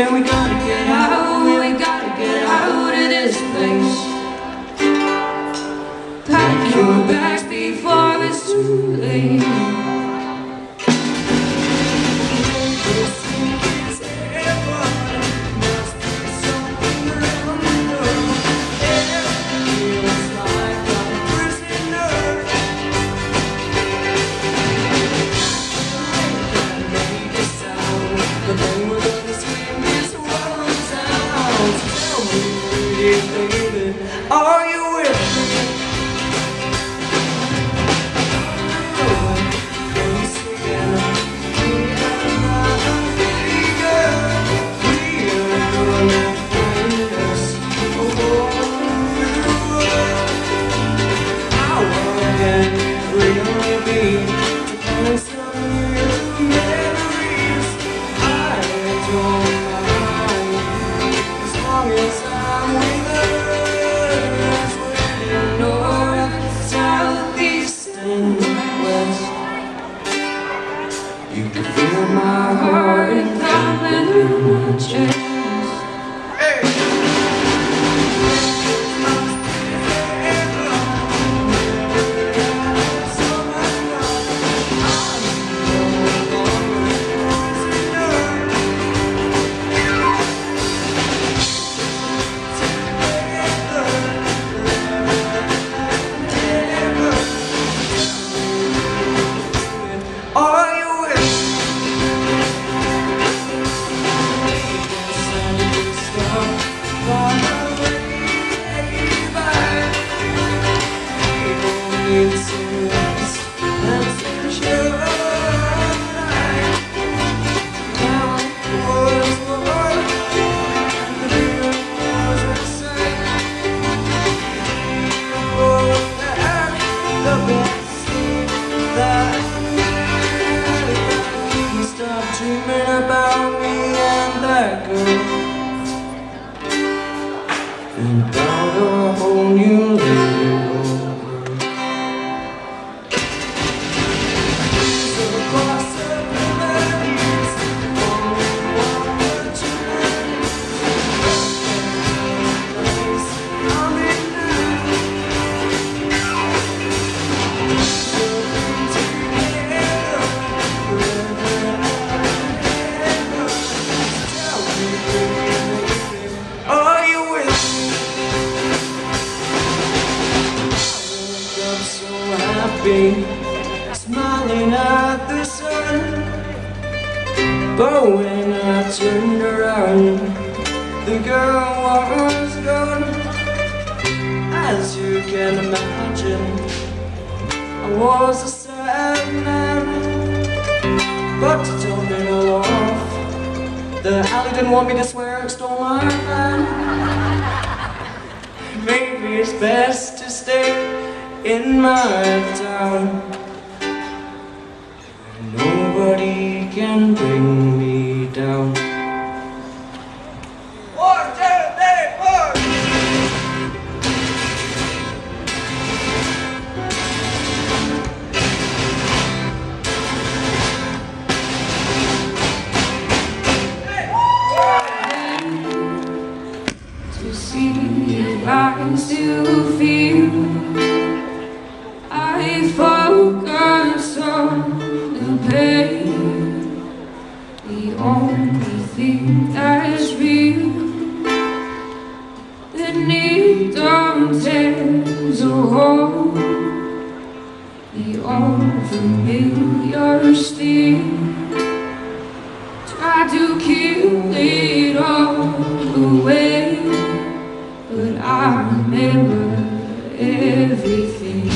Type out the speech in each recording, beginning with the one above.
Yeah, we gotta get out, we gotta get out of this place. Pack your bags before it's too late. Are you with me? You can feel my heart thumping in my chest. Dreaming about me and that girl, and about a whole new living world. So across the memories, I'm in smiling at the sun, but when I turned around, the girl was gone. As you can imagine, I was a sad man, but to tell me to off, the alley didn't want me to swear it stole my man. Maybe it's best to stay in my town. Nobody can bring me down. 1, 2, 3, 4. To see if I still feel, I focus on the pain, the only thing that's real. The needle tears a hole, the old familiar steel. Try to kill it all away, but I remember everything.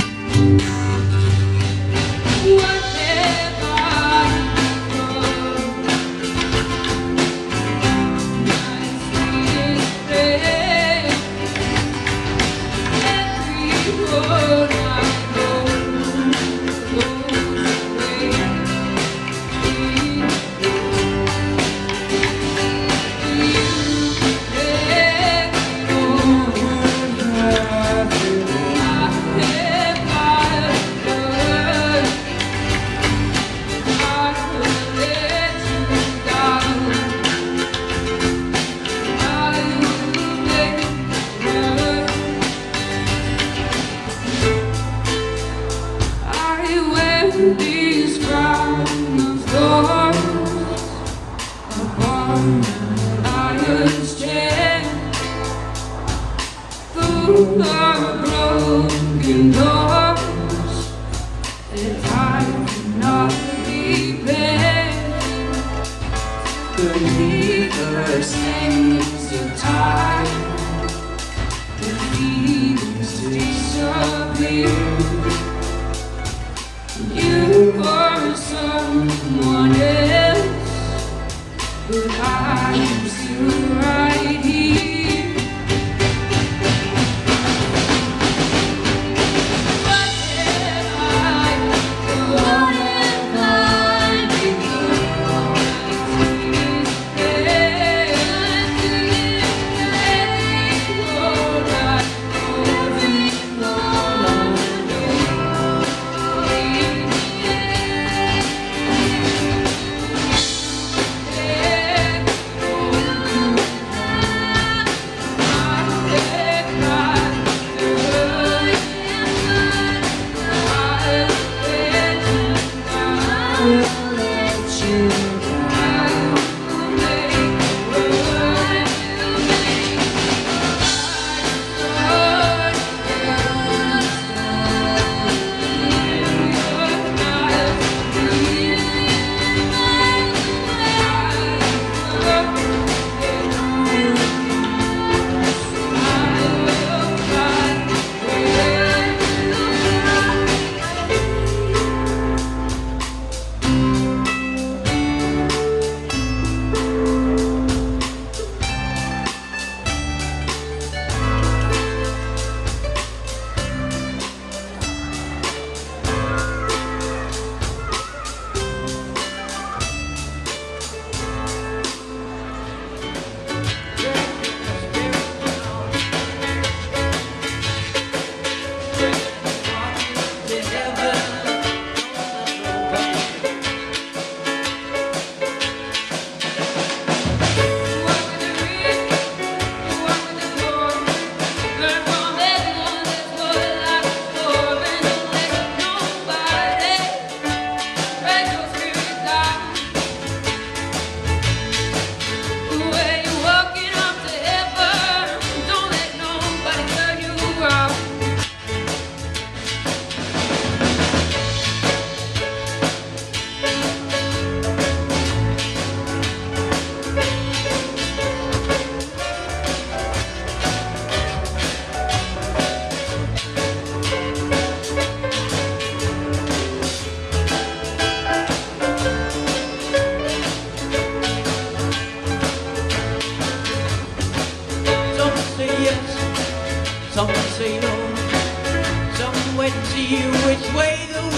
will let you down. Some say no, some wait to see which way the